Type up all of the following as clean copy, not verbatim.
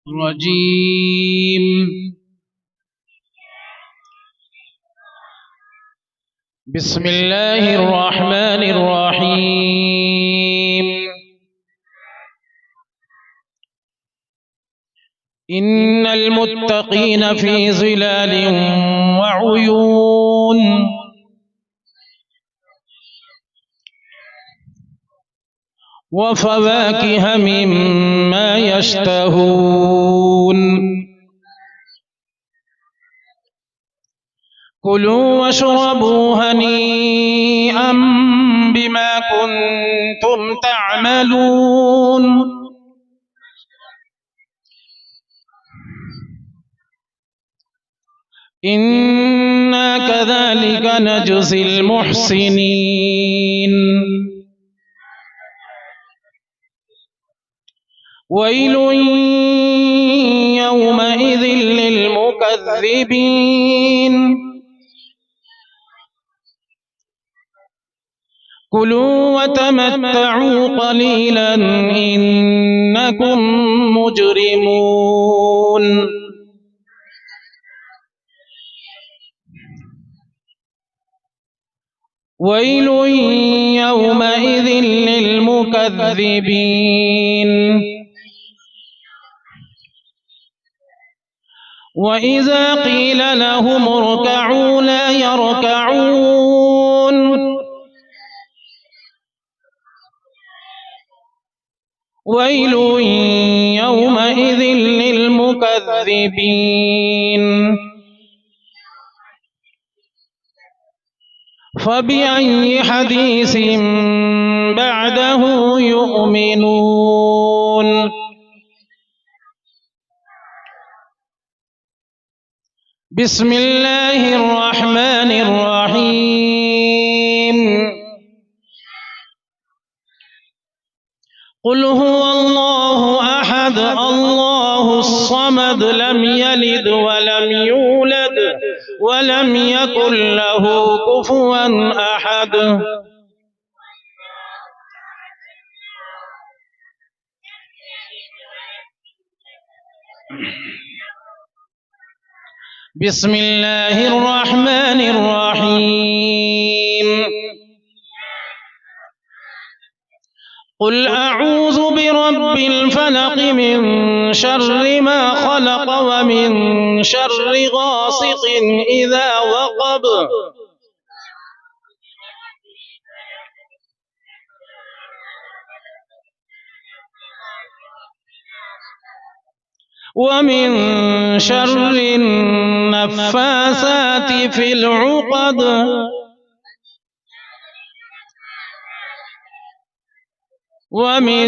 الرجيم. بسم الله الرحمن الرحيم. إن المتقين في ظلال وعيون وفواكه مما يشتهون. كلوا واشربوا هنيئا بما كنتم تعملون. إنا كذلك نجزي المحسنين. ويل يومئذ للمكذبين. كلوا وتمتعوا قليلا إنكم مجرمون. ويل يومئذ للمكذبين. وإذا قيل لهم اركعوا لا يركعون. ويل يومئذ للمكذبين. فبأي حديث بعده يؤمنون. بسم الله الرحمن الرحيم. قل هو الله أحد الله الصمد لم يلد ولم يولد ولم يكن له كفوا أحد. بسم الله الرحمن الرحيم. قل أعوذ برب الفلق من شر ما خلق ومن شر غاسق إذا وقب ومن شر النفاثات في العقد ومن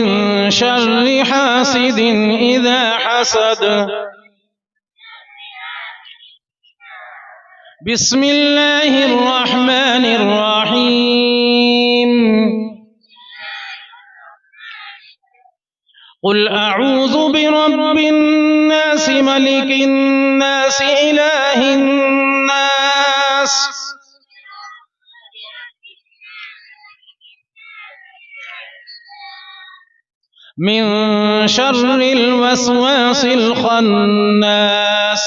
شر حاسد إذا حسد. بسم الله الرحمن الرحيم. قل أعوذ برب الناس ملك الناس إله الناس من شر الوسواس الخناس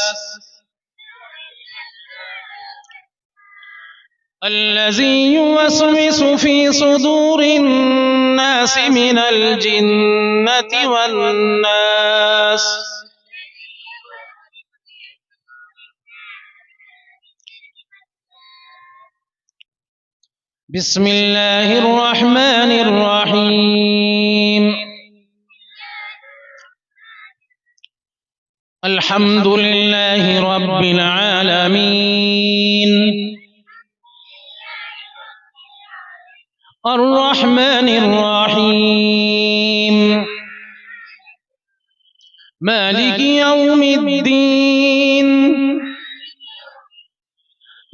الذي يوسوس في صدور الناس من الجنة والناس. بسم الله الرحمن الرحيم. الحمد لله رب العالمين الرحمن الرحيم مالك يوم الدين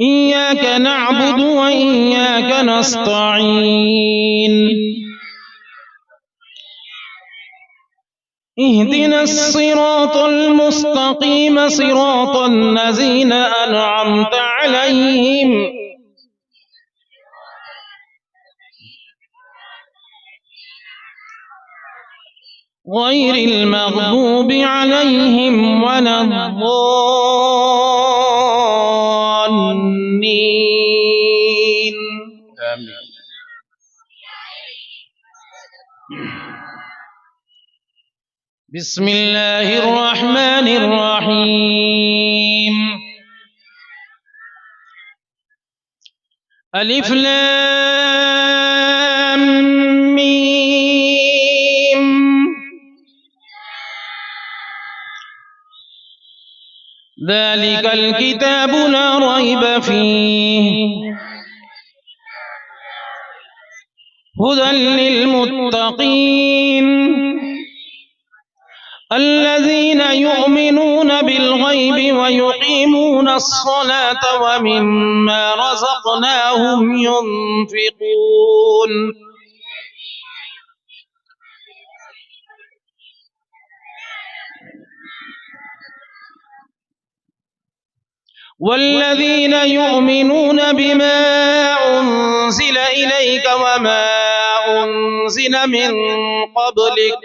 إياك نعبد وإياك نستعين اهدنا الصراط المستقيم صراط الذين أنعمت عليهم غير المغضوب عليهم ولا الضالين آمين. بسم الله الرحمن الرحيم. ألف لام ميم. ذلك الكتاب لا ريب فيه هدى للمتقين الذين يؤمنون بالغيب ويقيمون الصلاة ومما رزقناهم ينفقون والذين يؤمنون بما أنزل إليك وما أنزل من قبلك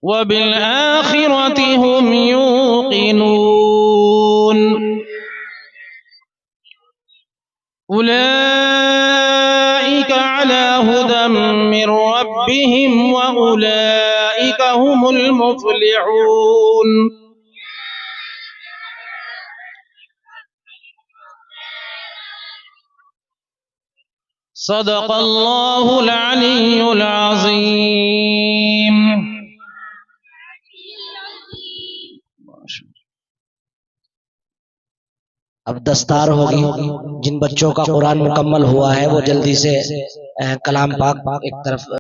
وبالآخرة هم يوقنون أولئك على هدى من ربهم وأولئك هم المفلحون. صدق الله العلي العظيم. अब दस्तार होगी। जिन बच्चों का कुरान मुकम्मल हुआ है वो जल्दी से कलाम पाक एक तरफ